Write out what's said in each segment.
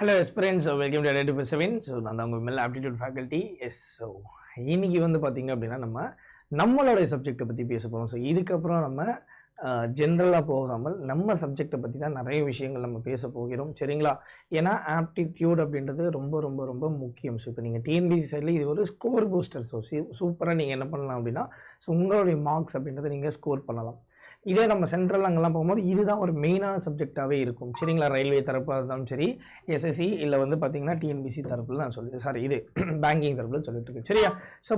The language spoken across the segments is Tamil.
Hello aspirants, welcome to Identity for 7. So நான் தான் உங்கள் மேல் ஆப்டிடியூட் ஃபேக்கல்ட்டி. ஸோ இன்னைக்கு வந்து பார்த்தீங்க அப்படின்னா நம்மளோடைய சப்ஜெக்டை பற்றி பேச போகிறோம். ஸோ இதுக்கப்புறம் நம்ம ஜென்ரலாக போகாமல் நம்ம சப்ஜெக்டை பற்றி தான் நிறைய விஷயங்கள் நம்ம பேச போகிறோம், சரிங்களா? ஏன்னா ஆப்டிடியூட் அப்படின்றது ரொம்ப ரொம்ப ரொம்ப முக்கியம். ஸோ இப்போ நீங்கள் டிஎன்பிசி சைடில் இது ஒரு ஸ்கோர் பூஸ்டர். ஸோ சூப்பராக நீங்கள் என்ன பண்ணலாம் அப்படின்னா, ஸோ உங்களுடைய மார்க்ஸ் அப்படின்றத நீங்கள் ஸ்கோர் பண்ணலாம். இதே நம்ம சென்ட்ரல் அங்கெல்லாம் போகும்போது இதுதான் ஒரு மெயினான சப்ஜெக்டாகவே இருக்கும், சரிங்களா? ரயில்வே தரப்பாக இருந்தாலும் சரி, எஸ்எஸ்சி இல்லை வந்து பார்த்தீங்கன்னா டிஎன்பிசி தரப்பில் நான் இது பேங்கிங் தரப்பில் சொல்லிட்டு இருக்கேன், சரியா? ஸோ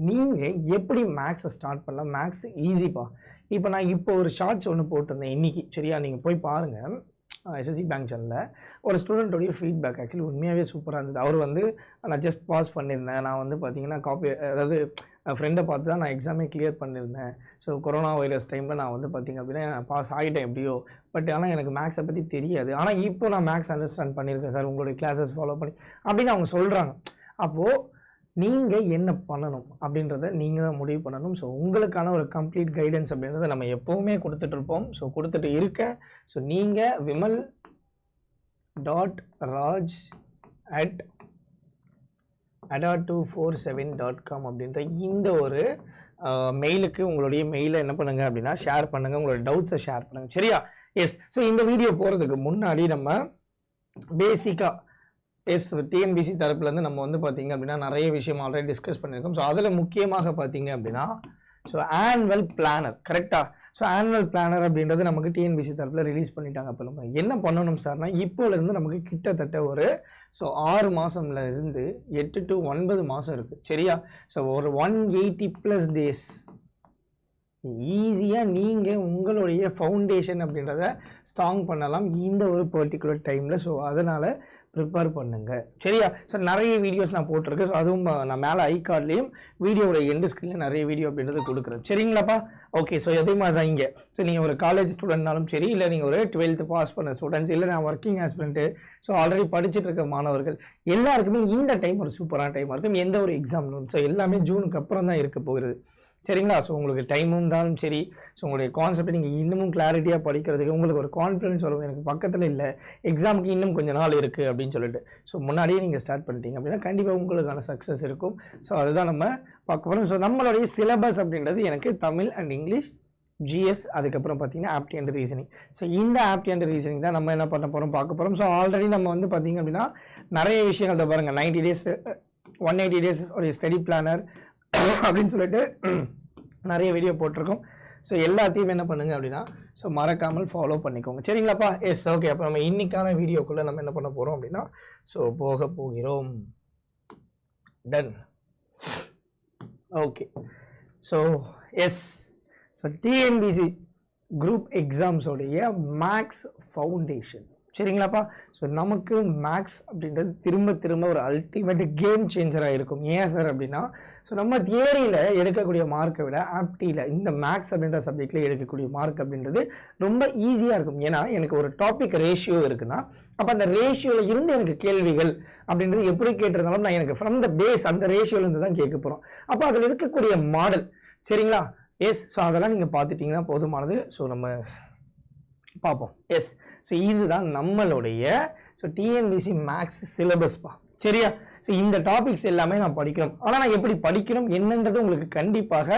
நீங்கள் எப்படி மேக்ஸை ஸ்டார்ட் பண்ணலாம்? மேக்ஸ் ஈஸிப்பா. இப்போ நான் ஒரு ஷார்ட்ஸ் ஒன்று போட்டிருந்தேன் இன்னைக்கு, சரியா? நீங்கள் போய் பாருங்கள். எஸ்எஸ்சி பேங்க் சேனலில் ஒரு ஸ்டூடெண்ட்டோடைய ஃபீட்பேக் ஆக்சுவலி உண்மையாகவே சூப்பராக இருந்தது. அவர் வந்து நான் ஜஸ்ட் பாஸ் பண்ணியிருந்தேன், நான் வந்து பார்த்தீங்கன்னா அதாவது ஃப்ரெண்டை பார்த்து தான் நான் எக்ஸாமே கிளியர் பண்ணியிருந்தேன். ஸோ கொரோனா வைரஸ் டைமில் நான் வந்து பார்த்திங்க அப்படின்னா பாஸ் ஆகிட்டேன் எப்படியோ. பட் ஆனால் எனக்கு மேக்ஸை பற்றி தெரியாது. ஆனால் இப்போ நான் மேக்ஸ் அண்டர்ஸ்டாண்ட் பண்ணியிருக்கேன் சார், உங்களுடைய கிளாஸஸ் ஃபாலோ பண்ணி அப்படின்னு அவங்க சொல்கிறாங்க. அப்போது நீங்கள் என்ன பண்ணணும் அப்படின்றத நீங்கள் தான் முடிவு பண்ணணும். ஸோ உங்களுக்கான ஒரு கம்ப்ளீட் கைடன்ஸ் அப்படின்றத நம்ம எப்போவுமே கொடுத்துட்ருப்போம். ஸோ கொடுத்துட்டு இருக்க. ஸோ நீங்கள் vimal.raj@ada247.com அப்படின்ற இந்த ஒரு மெயிலுக்கு உங்களுடைய மெயிலை என்ன பண்ணுங்கள் அப்படின்னா ஷேர் பண்ணுங்கள், உங்களுடைய டவுட்ஸை ஷேர் பண்ணுங்கள், சரியா? எஸ். ஸோ இந்த வீடியோ போகிறதுக்கு முன்னாடி நம்ம பேசிக்காக டிஎன்பிசி தரப்புலேருந்து நம்ம வந்து பார்த்திங்க அப்படின்னா நிறைய விஷயம் ஆல்ரெடி டிஸ்கஸ் பண்ணியிருக்கோம். ஸோ அதில் முக்கியமாக பார்த்தீங்க அப்படின்னா ஆனுவல் பிளானர், கரெக்டாக? ஸோ ஆனுவல் பிளானர் அப்படின்றது நமக்கு டிஎன்பிசி தரப்பில் ரிலீஸ் பண்ணிட்டாங்க. அப்போ நம்ம என்ன பண்ணணும் சார்னா, இப்போலேருந்து நமக்கு கிட்டத்தட்ட ஒரு 6 மாதம்ல இருந்து 8 to 9 மாதம் இருக்குது, சரியா? ஸோ ஒரு 180+ டேஸ் ஈஸியாக நீங்கள் உங்களுடைய ஃபவுண்டேஷன் அப்படின்றத ஸ்ட்ராங் பண்ணலாம் இந்த ஒரு பர்டிகுலர் டைமில். ஸோ அதனால் ப்ரிப்பேர் பண்ணுங்கள், சரியா? ஸோ நிறைய வீடியோஸ் நான் போட்டிருக்கேன். ஸோ அதுவும் நான் மேலே ஐகார்ட்லேயும் வீடியோட எண்டு ஸ்க்ரீனில் நிறைய வீடியோ அப்படின்றது கொடுக்குறேன், சரிங்களாப்பா? ஓகே. ஸோ அதே மாதிரி தான் இங்கே. ஸோ நீங்கள் ஒரு காலேஜ் ஸ்டூடெண்ட்னாலும் சரி, இல்லை நீங்கள் ஒரு 12th பாஸ் பண்ண ஸ்டூடெண்ட்ஸ், இல்லை நான் ஒர்க்கிங் ஆஸ்பிரண்ட்டு, ஸோ ஆல்ரெடி படிச்சுட்டு இருக்க மாணவர்கள் எல்லாருக்குமே இந்த டைம் ஒரு சூப்பரான டைமாக இருக்கும். எந்த ஒரு எக்ஸாம், ஸோ எல்லாமே ஜூனுக்கு அப்புறம் தான் இருக்க போகிறது, சரிங்களா? ஸோ உங்களுக்கு டைமும் இருந்தாலும் சரி, ஸோ உங்களுடைய கான்செப்டை நீங்கள் இன்னமும் கிளாரிட்டியாக படிக்கிறதுக்கு உங்களுக்கு ஒரு கான்ஃபிடன்ஸ் வரும். எனக்கு பக்கத்தில் இல்லை, எக்ஸாமுக்கு இன்னும் கொஞ்சம் நாள் இருக்குது அப்படின்னு சொல்லிட்டு ஸோ முன்னாடியே நீங்கள் ஸ்டார்ட் பண்ணிட்டீங்க அப்படின்னா கண்டிப்பாக உங்களுக்கான சக்ஸஸ் இருக்கும். ஸோ அதுதான் நம்ம பார்க்க போகிறோம். ஸோ நம்மளுடைய சிலபஸ் அப்படின்றது எனக்கு தமிழ் அண்ட் இங்கிலீஷ், ஜிஎஸ், அதுக்கப்புறம் பார்த்தீங்கன்னா ஆப்டி அண்ட் ரீசனிங். ஸோ இந்த ஆப்டி அண்ட் ரீசனிங் தான் நம்ம என்ன பண்ண போகிறோம், பார்க்க போகிறோம். ஸோ ஆல்ரெடி நம்ம வந்து பார்த்திங்க அப்படின்னா நிறைய விஷயங்கள் தான் பாருங்கள். 90 days 180 days ஒரு ஸ்டடி பிளானர் அப்படின்னு சொல்லிட்டு நிறைய வீடியோ போட்டிருக்கோம். ஸோ எல்லாத்தையும் என்ன பண்ணுங்க அப்படின்னா ஸோ மறக்காமல் ஃபாலோ பண்ணிக்கோங்க, சரிங்களாப்பா? எஸ். ஓகே. அப்போ நம்ம இன்னைக்கான வீடியோக்குள்ளே நம்ம என்ன பண்ண போகிறோம் அப்படின்னா ஸோ போக போகிறோம். Done. Okay. So yes. So TNPSC group எக்ஸாம்ஸோடைய மேக்ஸ் ஃபவுண்டேஷன், சரிங்களாப்பா? ஸோ நமக்கு மேக்ஸ் அப்படின்றது திரும்ப ஒரு அல்டிமேட் கேம் சேஞ்சராக இருக்கும். ஏன் சார் அப்படின்னா, ஸோ நம்ம தியரியில் எடுக்கக்கூடிய மார்க்கை விட ஆப்டியில் இந்த மேக்ஸ் அப்படின்ற சப்ஜெக்டில் எடுக்கக்கூடிய மார்க் அப்படின்றது ரொம்ப ஈஸியாக இருக்கும். ஏன்னா எனக்கு ஒரு டாபிக் ரேஷியோ இருக்குன்னா, அப்போ அந்த ரேஷியோவில் இருந்து எனக்கு கேள்விகள் அப்படின்றது எப்படி கேட்டிருந்தாலும் நான் எனக்கு ஃப்ரம் த பேஸ் அந்த ரேஷியோலேருந்து தான் கேட்க போகிறோம். அப்போ அதில் இருக்கக்கூடிய மாடல், சரிங்களா? எஸ். ஸோ அதெல்லாம் நீங்கள் பார்த்துட்டிங்கன்னா போதுமானது. ஸோ நம்ம பார்ப்போம். எஸ். ஸோ இதுதான் நம்மளுடைய டிஎன்பிசி மேக்ஸ் சிலபஸ்ப்பா, சரியா? ஸோ இந்த டாபிக்ஸ் எல்லாமே நான் படிக்கணும். ஆனால் நான் எப்படி படிக்கணும் என்னன்றது உங்களுக்கு கண்டிப்பாக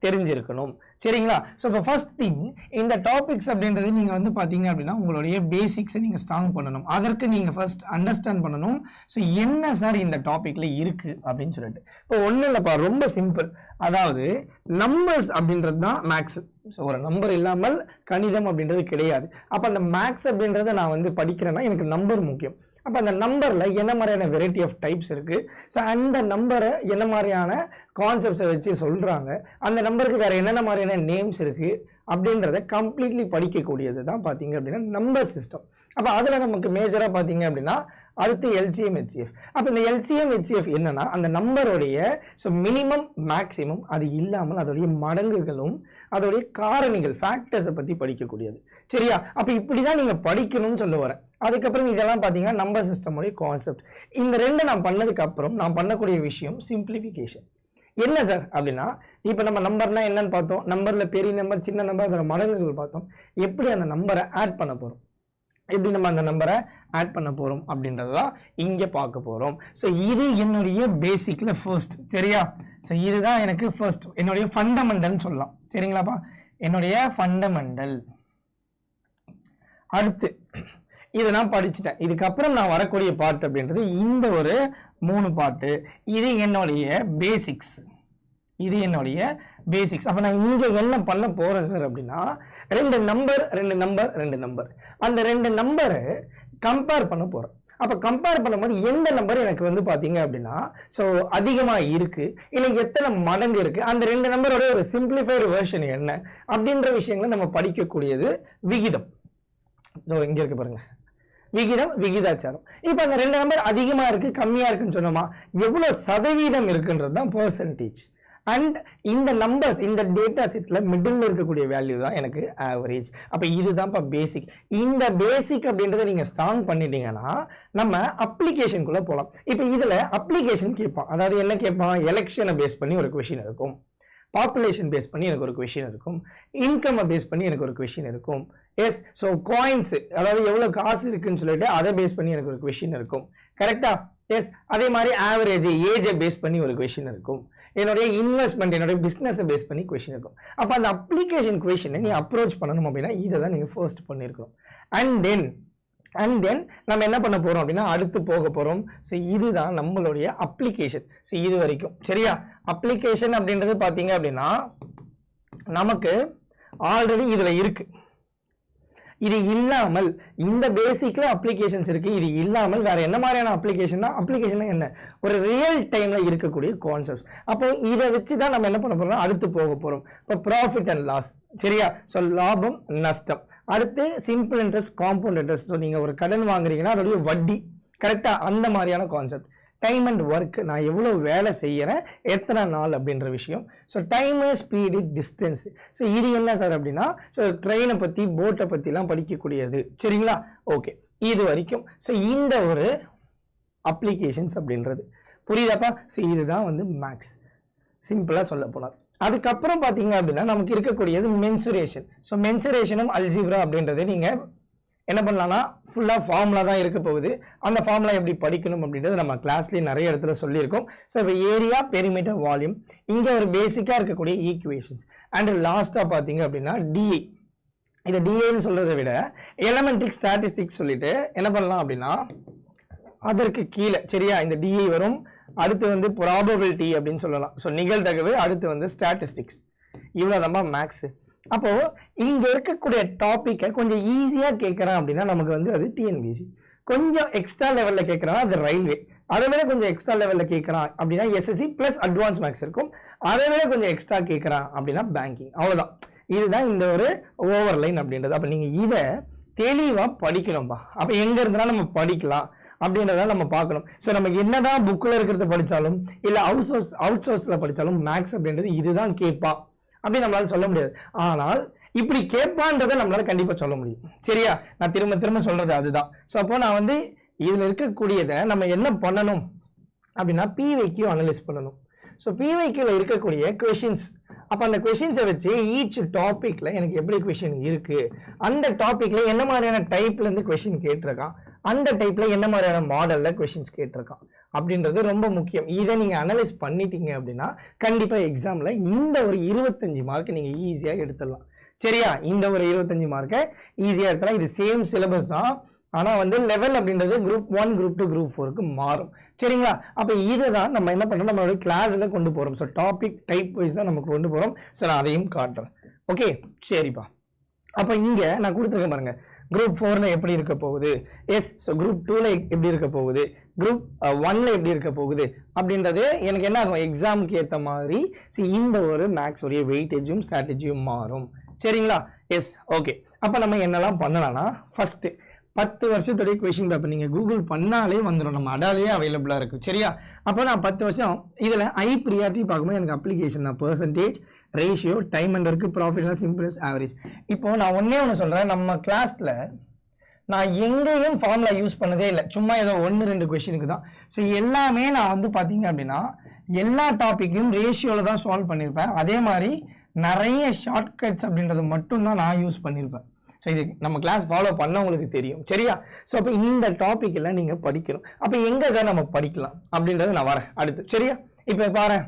தெரிஞ்சிருக்கணும், சரிங்களா? ஸோ இப்போ ஃபர்ஸ்ட் திங் இந்த டாபிக்ஸ் அப்படின்றது நீங்கள் வந்து பார்த்தீங்க அப்படின்னா உங்களுடைய பேசிக்ஸை நீங்கள் ஸ்ட்ராங் பண்ணணும். அதற்கு நீங்கள் ஃபர்ஸ்ட் அண்டர்ஸ்டாண்ட் பண்ணணும். ஸோ என்ன சார் இந்த டாப்பிக்கில் இருக்குது அப்படின்னு சொல்லிட்டு. இப்போ ஒன்றும் இல்லைப்பா, ரொம்ப சிம்பிள். அதாவது நம்பர்ஸ் அப்படின்றது தான் மேக்ஸ். ஸோ ஒரு நம்பர் இல்லாமல் கணிதம் அப்படின்றது கிடையாது. அப்போ அந்த மேக்ஸ் அப்படின்றத நான் வந்து படிக்கிறேன்னா எனக்கு நம்பர் முக்கியம். அப்போ அந்த நம்பரில் என்ன மாதிரியான வெரைட்டி ஆஃப் டைப்ஸ் இருக்குது, ஸோ அந்த நம்பரை என்ன மாதிரியான கான்செப்ட்ஸை வச்சு சொல்கிறாங்க, அந்த நம்பருக்கு வேறு என்னென்ன மாதிரியான நேம்ஸ் இருக்குது அப்படின்றத கம்ப்ளீட்லி படிக்கக்கூடியது தான் பார்த்தீங்க அப்படின்னா நம்பர் சிஸ்டம். அப்போ அதில் நமக்கு மேஜராக பார்த்தீங்க அப்படின்னா அடுத்து எல்சிஎம் ஹெச்சிஎஃப். அப்போ இந்த எல்சிஎம் ஹெச்சிஎஃப் என்னன்னா அந்த நம்பருடைய ஸோ மினிமம் மேக்சிமம், அது இல்லாமல் அதோடைய மடங்குகளும் அதோடைய காரணிகள் ஃபேக்டர்ஸை பற்றி படிக்கக்கூடியது, சரியா? அப்போ இப்படி தான் நீங்கள் படிக்கணும்னு சொல்ல வரேன். அதுக்கப்புறம் இதெல்லாம் பார்த்தீங்கன்னா நம்பர் சிஸ்டமுடைய கான்செப்ட். இந்த ரெண்டு நான் பண்ணதுக்கு அப்புறம் நான் பண்ணக்கூடிய விஷயம் சிம்பிளிஃபிகேஷன். என்ன சார் அப்படின்னா, இப்போ நம்ம நம்பர்னா என்னன்னு பார்த்தோம், நம்பரில் பெரிய நம்பர் சின்ன நம்பர் அதோட மடங்குகள் பார்த்தோம். எப்படி அந்த நம்பரை ஆட் பண்ண போகிறோம், எப்படி நம்ம அந்த நம்பரை ஆட் பண்ண போகிறோம் அப்படின்றதான் இங்கே பார்க்க போகிறோம். ஸோ இது என்னுடைய பேசிக்கில் ஃபர்ஸ்ட். சரியா? ஸோ இதுதான் எனக்கு ஃபர்ஸ்ட் என்னுடைய ஃபண்டமெண்டல்னு சொல்லலாம். சரிங்களாப்பா? என்னுடைய ஃபண்டமெண்டல். அடுத்து இதை நான் படிச்சுட்டேன். இதுக்கப்புறம் நான் வரக்கூடிய பார்ட் அப்படின்றது இந்த ஒரு 3 பார்ட்டு. இது என்னுடைய பேசிக்ஸ். இது என்னுடைய பேசிக்ஸ். அப்போ நான் இங்கே என்ன பண்ண போகிறேன் சார் அப்படின்னா, 2 நம்பர் அந்த 2 நம்பரை கம்பேர் பண்ண போகிறேன். அப்போ கம்பேர் பண்ணும்போது எந்த நம்பர் எனக்கு வந்து பார்த்தீங்க அப்படின்னா ஸோ அதிகமாக இருக்குது, இல்லை எத்தனை மடங்கு இருக்குது, அந்த 2 நம்பரோட ஒரு சிம்பிளிஃபைடு வெர்ஷன் என்ன அப்படின்ற விஷயங்களை நம்ம படிக்கக்கூடியது விகிதம். ஸோ இங்கே இருக்கு பாருங்க, விகிதம், விகிதாச்சாரம். இப்போ அந்த 2 நம்பர் அதிகமாக இருக்குது கம்மியாக இருக்குன்னு சொன்னோமா, எவ்வளோ சதவீதம் இருக்குன்றது தான் பெர்சன்டேஜ். அண்ட் இந்த நம்பர்ஸ் இந்த டேட்டா செட்டில் மிடில் இருக்கக்கூடிய வேல்யூ தான் எனக்கு ஆவரேஜ். அப்போ இதுதான் இப்போ பேசிக். இந்த பேசிக் அப்படின்றத நீங்கள் ஸ்ட்ராங் பண்ணிட்டீங்கன்னா நம்ம அப்ளிகேஷனுக்குள்ளே போகலாம். இப்போ இதில் அப்ளிகேஷன் கேட்பான். அதாவது என்ன கேட்பான்? எலெக்ஷனை பேஸ் பண்ணி ஒரு கொஷின் இருக்கும், பாப்புலேஷன் பேஸ் பண்ணி எனக்கு ஒரு கொஷின் இருக்கும், இன்கம் பேஸ் பண்ணி எனக்கு ஒரு கொஷின் இருக்கும். எஸ், ஸோ காயின்ஸ் அதாவது எவ்வளோ காசு இருக்குன்னு சொல்லிட்டு அதை பேஸ் பண்ணி எனக்கு ஒரு கொஷின் இருக்கும். கரெக்டா? எஸ். அதே மாதிரி ஆவரேஜ் ஏஜை பேஸ் பண்ணி ஒரு கொஷின் இருக்கும், என்னுடைய இன்வெஸ்ட்மெண்ட் என்னுடைய பிஸ்னஸை பேஸ் பண்ணி கொஷின் இருக்கும். அப்போ அந்த அப்ளிகேஷன் கொஷினை நீ அப்ரோச் பண்ணணும் அப்படின்னா இதை தான் நீங்கள் ஃபர்ஸ்ட் பண்ணியிருக்கணும். அண்ட் தென் நம்ம என்ன பண்ண போகிறோம் அப்படின்னா அடுத்து போக போகிறோம். ஸோ இதுதான் நம்மளுடைய அப்ளிகேஷன். ஸோ இது வரைக்கும் சரியா? அப்ளிகேஷன் அப்படின்றது பார்த்தீங்க அப்படின்னா நமக்கு ஆல்ரெடி இதில் இருக்குது. இது இல்லாமல் இந்த பேசிக்ல அப்ளிகேஷன்ஸ் இருக்கு. இது இல்லாமல் வேற என்ன மாதிரியான அப்ளிகேஷன்னா, அப்ளிகேஷன் என்ன, ஒரு ரியல் டைம்ல இருக்கக்கூடிய கான்செப்ட்ஸ். அப்போ இதை வச்சு தான் நம்ம என்ன பண்ண போறோம், அடுத்து போக போறோம். இப்போ ப்ராஃபிட் அண்ட் லாஸ். சரியா? ஸோ லாபம் நஷ்டம். அடுத்து simple interest, compound interest. So நீங்க ஒரு கடன் வாங்குறீங்கன்னா அதோடைய வட்டி. கரெக்டா? அந்த மாதிரியான கான்செப்ட். டைம் அண்ட் ஒர்க், நான் எவ்வளோ வேலை செய்கிறேன், எத்தனை நாள் அப்படின்ற விஷயம். So time, speed, distance. So இது என்ன சார் அப்படின்னா ஸோ ட்ரெயினை பற்றி போட்டை பற்றிலாம் படிக்கக்கூடியது. சரிங்களா? ஓகே, இது வரைக்கும். ஸோ இந்த ஒரு அப்ளிகேஷன்ஸ் அப்படின்றது புரியுதாப்பா? ஸோ இதுதான் வந்து மேக்ஸ் சிம்பிளாக சொல்ல போனார். அதுக்கப்புறம் பார்த்தீங்க அப்படின்னா நமக்கு இருக்கக்கூடியது மென்சுரேஷன். ஸோ மென்சுரேஷனும் அல்ஜிப்ரா அப்படின்றது நீங்கள் என்ன பண்ணலாம்னா ஃபுல்லாக ஃபார்முலா தான் இருக்க போகுது. அந்த ஃபார்முலா எப்படி படிக்கணும் அப்படின்றது நம்ம கிளாஸ்லேயே நிறைய இடத்துல சொல்லியிருக்கோம். ஸோ இப்போ ஏரியா, பெரிமீட்டர், வால்யூம், இங்கே ஒரு பேசிக்காக இருக்கக்கூடிய ஈக்குவேஷன்ஸ். அண்ட் லாஸ்ட்டாக பார்த்தீங்க அப்படின்னா டிஏ. இதை டிஏன்னு சொல்கிறத விட எலமெண்ட்ரிக் ஸ்டாட்டிஸ்டிக்ஸ் சொல்லிட்டு என்ன பண்ணலாம் அப்படின்னா அதற்கு கீழே சரியா இந்த டிஏ வரும். அடுத்து வந்து ப்ராபபிலிட்டி அப்படின்னு சொல்லலாம். ஸோ நிகழ்தகவு. அடுத்து வந்து ஸ்டாட்டிஸ்டிக்ஸ். இவ்வளோதான் மேக்ஸு. அப்போ இங்க இருக்கக்கூடிய டாபிக்கை கொஞ்சம் ஈஸியா கேட்கறான் அப்படின்னா நமக்கு வந்து அது டிஎன்பிசி. கொஞ்சம் எக்ஸ்ட்ரா லெவல்ல கேட்கறான் அது ரயில்வே. அதை விட கொஞ்சம் எக்ஸ்ட்ரா லெவல்ல கேட்கறான் அப்படின்னா எஸ்எஸ்சி பிளஸ் அட்வான்ஸ் மேக்ஸ் இருக்கும். அதை விட கொஞ்சம் எக்ஸ்ட்ரா கேட்கறான் அப்படின்னா பேங்கிங். அவ்வளவுதான். இதுதான் இந்த ஒரு ஓவர்லைன் அப்படின்றது. அப்ப நீங்க இதை தெளிவா படிக்கணும்பா. அப்ப எங்க இருந்தாலும் நம்ம படிக்கலாம் அப்படின்றத நம்ம பார்க்கணும். ஸோ நமக்கு என்னதான் புக்கில் இருக்கிறத படித்தாலும் இல்லை அவுட் சோர்ஸில் படித்தாலும் மேக்ஸ் அப்படின்றது இதுதான் கேட்பா அப்படி நம்மளால சொல்ல முடியாது. ஆனால் இப்படி கேட்பான்றதை நம்மளால கண்டிப்பா சொல்ல முடியும். சரியா? நான் திரும்ப திரும்ப சொல்றது அதுதான். ஸோ அப்போ நான் வந்து இதுல இருக்கக்கூடியதை நம்ம என்ன பண்ணணும் அப்படின்னா பிவைக்யூ அனலைஸ் பண்ணணும். ஸோ பிவைக்யூல இருக்கக்கூடிய கொஷின்ஸ், அப்போ அந்த கொஷின்ஸை வச்சு ஈச் டாபிக்ல எனக்கு எப்படி கொஷின் இருக்கு, அந்த டாபிக்ல என்ன மாதிரியான டைப்ல இருந்து கொஷின் கேட்டிருக்கான், அந்த டைப்ல என்ன மாதிரியான மாடல்ல கொஷின்ஸ் கேட்டிருக்கான் அப்படின்றது ரொம்ப முக்கியம். இதை நீங்க அனலைஸ் பண்ணிட்டீங்க அப்படின்னா கண்டிப்பா எக்ஸாம்ல இந்த ஒரு 25 மார்க் நீங்க ஈஸியா எடுத்துடலாம். சரியா? இந்த ஒரு 25 மார்க்கை ஈஸியா எடுத்துடலாம். இது சேம் சிலபஸ் தான், ஆனா வந்து லெவல் அப்படின்றது குரூப் 1, குரூப் 2, குரூப் 4க்கு மாறும். சரிங்களா? அப்ப இதுதான் நம்ம என்ன பண்றோம், நம்மளோட கிளாஸ்ல கொண்டு போறோம். ஸோ டாபிக் டைப் வைஸ் தான் நமக்கு கொண்டு போறோம். ஸோ நான் அதையும் காட்டுறேன். ஓகே, சரிப்பா. அப்ப இங்க நான் கொடுத்துருக்கேன் பாருங்க, குரூப் 4ல எப்படி இருக்க போகுது, எஸ். ஸோ குரூப் 2ல எப்படி இருக்க போகுது, குரூப் 1ல எப்படி இருக்க போகுது அப்படின்றது எனக்கு என்ன ஆகும், எக்ஸாமுக்கு ஏற்ற மாதிரி ஸோ இந்த ஒரு மேக்ஸ் உடைய வெயிட்டேஜும் ஸ்ட்ராட்டஜியும் மாறும். சரிங்களா? எஸ். ஓகே. அப்ப நம்ம என்னெல்லாம் பண்ணலாம்னா ஃபர்ஸ்ட் 10 வருஷத்துடைய கொஷின் பேப்பர் நீங்கள் கூகுள் பண்ணாலே வந்துடும், நம்ம அடாலேயே அவைலபிளாக இருக்குது. சரியா? அப்போ நான் 10 வருஷம் இதில் ஐ ப்ரியாரிட்டி பார்க்கும்போது எனக்கு அப்ளிகேஷன் தான், percentage, ratio, time and work, profit, symbols, average. இப்போ நான் ஒன்று சொல்கிறேன், நம்ம கிளாஸில் நான் எங்கேயும் ஃபார்முலா யூஸ் பண்ணதே இல்லை, சும்மா ஏதோ 1-2 கொஷினுக்கு தான். ஸோ எல்லாமே நான் வந்து பார்த்தீங்க அப்படின்னா எல்லா டாப்பிக்கையும் ரேஷியோவில் தான் சால்வ் பண்ணியிருப்பேன். அதே மாதிரி நிறைய ஷார்ட்கட்ஸ் அப்படின்றது மட்டும்தான் நான் யூஸ் பண்ணியிருப்பேன். ஸோ இது நம்ம கிளாஸ் ஃபாலோ பண்ணவங்களுக்கு தெரியும் சரியா. ஸோ அப்போ இந்த டாபிக் எல்லாம் நீங்கள் படிக்கணும். அப்போ எங்கே சார் நம்ம படிக்கலாம் அப்படின்றது நான் வரேன் அடுத்து சரியா. இப்போ பாரு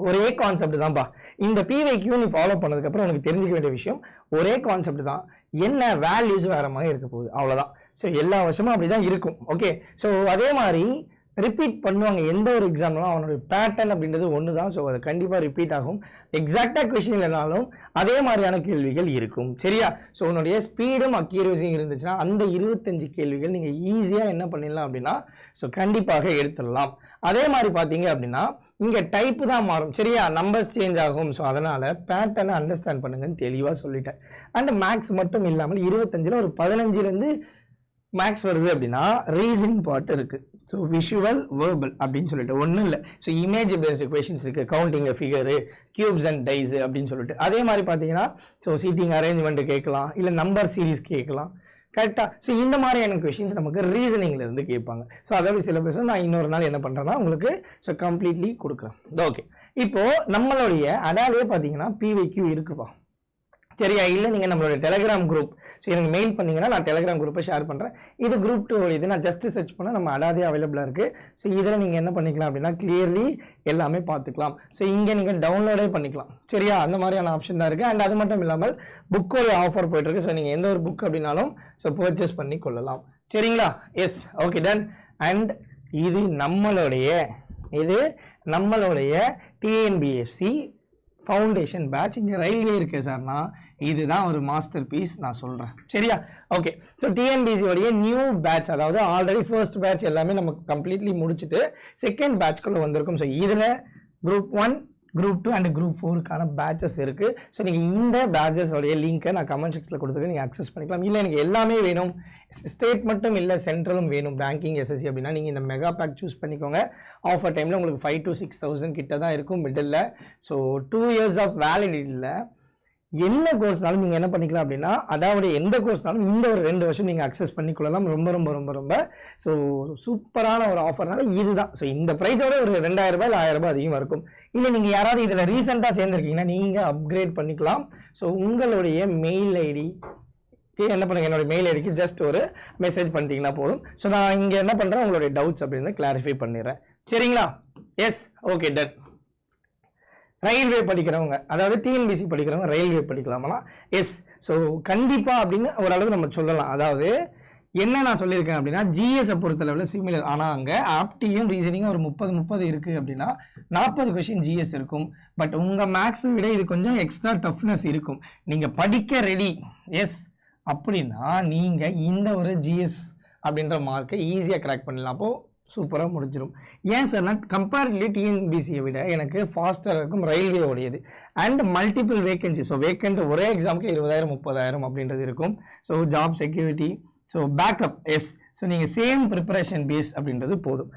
ஒரே கான்செப்ட் தான்ப்பா. இந்த PYQ நீ ஃபாலோ பண்ணதுக்கப்புறம் உனக்கு தெரிஞ்சுக்க வேண்டிய விஷயம் ஒரே கான்செப்ட் தான், என்ன வேல்யூஸ் வேற மாதிரி இருக்க போகுது அவ்வளோதான். ஸோ எல்லா வருஷமும் அப்படி தான் இருக்கும் ஓகே. ஸோ அதே மாதிரி ரிப்பீட் பண்ணுவாங்க எந்த ஒரு எக்ஸாம்லாம், அவனுடைய பேட்டர்ன் அப்படின்றது ஒன்று தான். ஸோ அது கண்டிப்பாக ரிப்பீட் ஆகும். எக்ஸாக்டாக கொஷின் இல்லைனாலும் அதே மாதிரியான கேள்விகள் இருக்கும் சரியா. ஸோ உன்னுடைய ஸ்பீடும் அக்யூரசியும் இருந்துச்சுன்னா அந்த 25 கேள்விகள் நீங்கள் ஈஸியாக என்ன பண்ணிடலாம் அப்படின்னா ஸோ கண்டிப்பாக எடுத்துடலாம். அதே மாதிரி பார்த்தீங்க அப்படின்னா இங்கே டைப்பு தான் மாறும் சரியா, நம்பர்ஸ் சேஞ்ச் ஆகும். ஸோ அதனால் பேட்டர்னை அண்டர்ஸ்டாண்ட் பண்ணுங்கன்னு தெளிவாக சொல்லிட்டேன். அண்ட் மேக்ஸ் மட்டும் இல்லாமல் 25ல் ஒரு 15லேருந்து மேக்ஸ் வருது அப்படின்னா ரீசனிங் பார்ட் இருக்குது. ஸோ விஷுவல் வேர்பல் அப்படின்னு சொல்லிட்டு ஒன்றும் இல்லை. ஸோ இமேஜ் பேஸ்டு கொஷின்ஸ் இருக்குது, counting figure, cubes and dice அப்படின்னு சொல்லிட்டு. அதே மாதிரி பார்த்தீங்கன்னா ஸோ சீட்டிங் அரேஞ்ச்மெண்ட் கேட்கலாம், இல்லை நம்பர் சீரீஸ் கேட்கலாம் கரெக்டாக. ஸோ இந்த மாதிரியான கொஷின்ஸ் நமக்கு ரீசனிங்ல இருந்து கேட்பாங்க. ஸோ அதோட சிலபஸ் நான் இன்னொரு நாள் என்ன பண்ணுறேன்னா உங்களுக்கு ஸோ கம்ப்ளீட்லி கொடுக்குறேன் ஓகே. இப்போது நம்மளுடைய அடாலே பார்த்தீங்கன்னா PYQ இருக்குப்பா சரியா. இல்லை நீங்கள் நம்மளோட டெலிகிராம் குரூப் ஸோ எனக்கு மெயில் பண்ணிங்கன்னா நான் டெலிகிராம் குரூப்பை ஷேர் பண்ணுறேன். இது குரூப் 2 இது நான் ஜஸ்ட் சர்ச் பண்ணால் நம்ம அடாதே அவைலபிளாக இருக்குது. ஸோ இதில் நீங்கள் என்ன பண்ணிக்கலாம் அப்படின்னா கிளியர்லி எல்லாமே பார்த்துக்கலாம். ஸோ இங்கே நீங்கள் டவுன்லோடே பண்ணிக்கலாம் சரியா, அந்த மாதிரியான ஆப்ஷன் தான் இருக்குது. அண்ட் அது மட்டும் இல்லாமல் புக்கோட ஆஃபர் போயிட்டுருக்கு. ஸோ நீங்கள் எந்த ஒரு புக் அப்படின்னாலும் ஸோ பர்ச்சேஸ் பண்ணி கொள்ளலாம் சரிங்களா. S okay done. அண்ட் இது நம்மளுடைய TNPSC ஃபவுண்டேஷன் பேட்ச். இங்கே ரயில்வே இருக்கு சார்னா இதுதான் ஒரு மாஸ்டர் பீஸ் நான் சொல்கிறேன் சரியா okay. So TNPSC new batch, அதாவது ஆல்ரெடி ஃபர்ஸ்ட் பேட்ச் எல்லாமே நம்ம கம்ப்ளீட்லி முடிச்சுட்டு செகண்ட் பேட்ச்குள்ளே வந்திருக்கும். ஸோ இதில் குரூப் 1 குரூப் 2 அண்ட் குரூப் 4க்கான பேட்சஸ் இருக்குது. ஸோ நீங்கள் இந்த பேட்சஸோடைய லிங்க்கை நான் கமெண்ட் செக்ஷனில் கொடுத்துருக்கேன், நீங்கள் அக்சஸ் பண்ணிக்கலாம். இல்லை எனக்கு எல்லாமே வேணும், ஸ்டேட் மட்டும் இல்லை சென்ட்ரலும் வேணும், பேங்கிங் SSC அப்படின்னா நீங்கள் இந்த மெகா பேக் சூஸ் பண்ணிக்கோங்க. ஆஃபர் டைமில் உங்களுக்கு 5,000 to 6,000 கிட்ட தான் இருக்கும் மிடில். ஸோ 2 years ஆஃப் வேலிடிட்டியில் என்ன கோர்ஸ்னாலும் நீங்கள் என்ன பண்ணிக்கலாம் அப்படின்னா அதாவது எந்த கோர்ஸ்னாலும் இந்த ஒரு 2 வருஷம் நீங்கள் அக்சஸ் பண்ணிக்கொள்ளலாம். ரொம்ப ரொம்ப ரொம்ப ரொம்ப ஸோ சூப்பரான ஒரு ஆஃபர்னால இதுதான். ஸோ இந்த ப்ரைஸோட ஒரு 2,000 ரூபாய் இல்லை 1000 ரூபாய் அதிகம் இருக்கும். இல்லை நீங்கள் யாராவது இதில் ரீசெண்டாக சேர்ந்துருக்கீங்கன்னா நீங்கள் அப்கிரேட் பண்ணிக்கலாம். ஸோ உங்களுடைய மெயில் ஐடி என்ன பண்ணுங்க, என்னோட மெயில் ஐடிக்கு ஜஸ்ட் ஒரு மெசேஜ் பண்ணிட்டீங்கன்னா போதும். ஸோ நான் இங்கே என்ன பண்ணுறேன் உங்களுடைய டவுட்ஸ் அப்படின்னு கிளாரிஃபை பண்ணிடுறேன் சரிங்களா. S okay done. ரயில்வே படிக்கிறவங்க, அதாவது TNPSC படிக்கிறவங்க ரயில்வே படிக்கலாமா? எஸ். ஸோ கண்டிப்பாக அப்படின்னு ஓரளவு நம்ம சொல்லலாம். அதாவது என்ன நான் சொல்லியிருக்கேன் அப்படின்னா GS பொறுத்தளவில் சிமிலர், ஆனால் அங்கே ஆப்டியும் ரீசனிங்கும் ஒரு 30 இருக்குது அப்படின்னா 40 கொஷின் GS இருக்கும். பட் உங்கள் மேக்ஸை விட இது கொஞ்சம் எக்ஸ்ட்ரா டஃப்னஸ் இருக்கும். நீங்கள் படிக்க ரெடி எஸ் அப்படின்னா நீங்கள் இந்த ஒரு GS அப்படின்ற மார்க்கை ஈஸியாக கிராக் பண்ணலாம். அப்போது சூப்பராக முடிஞ்சிடும். ஏன் சார் நான் கம்பேரிட்டிவ்லி TNPSCயை விட எனக்கு ஃபாஸ்ட்டாக இருக்கும் ரயில்வே உடையது. And multiple vacancy, so vacant ஒரே எக்ஸாமுக்கு 20,000 30,000 அப்படின்றது இருக்கும். So job security, so backup yes. So நீங்கள் சேம் ப்ரிப்பரேஷன் பேஸ் அப்படின்றது போதும்.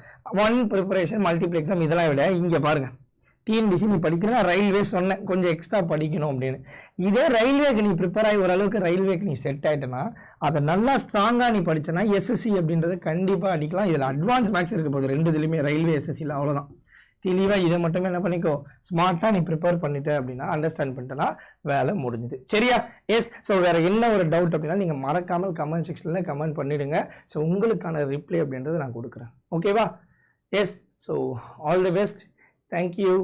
ஒன் ப்ரிப்பரேஷன் மல்டிபிள் எக்ஸாம் இதெல்லாம் விட இங்கே பாருங்கள் TNPSC நீ படிக்கிறா, ரயில்வே சொன்னேன் கொஞ்சம் எக்ஸ்ட்ரா படிக்கணும் அப்படின்னு. இதே ரயில்வேக்கு நீ ப்ரிப்பேர் ஆகி ஓரளவுக்கு ரயில்வேக்கு நீ செட் ஆகிட்டேன்னா அதை நல்லா ஸ்ட்ராங்காக நீ படிச்சேன்னா SSC அப்படின்றது கண்டிப்பாக அடிக்கலாம். இதில் அட்வான்ஸ் மேக்ஸ் இருக்க போகுது 2 இதுலையுமே, ரயில்வே SSCயில் அவ்வளோதான். தெளிவாக இதை மட்டுமே என்ன பண்ணிக்கோ, ஸ்மார்ட்டாக நீ ப்ரிப்பேர் பண்ணிட்ட அப்படின்னா அண்டர்ஸ்டாண்ட் பண்ணிட்டேன்னா வேலை முடிஞ்சுது சரியா. எஸ். ஸோ வேறு என்ன ஒரு டவுட் அப்படின்னா நீங்கள் மறக்காமல் கமெண்ட் செக்ஷனில் கமெண்ட் பண்ணிவிடுங்க. ஸோ உங்களுக்கான ரிப்ளை அப்படின்றது நான் கொடுக்குறேன் ஓகேவா. Yes. So all the best. Thank you.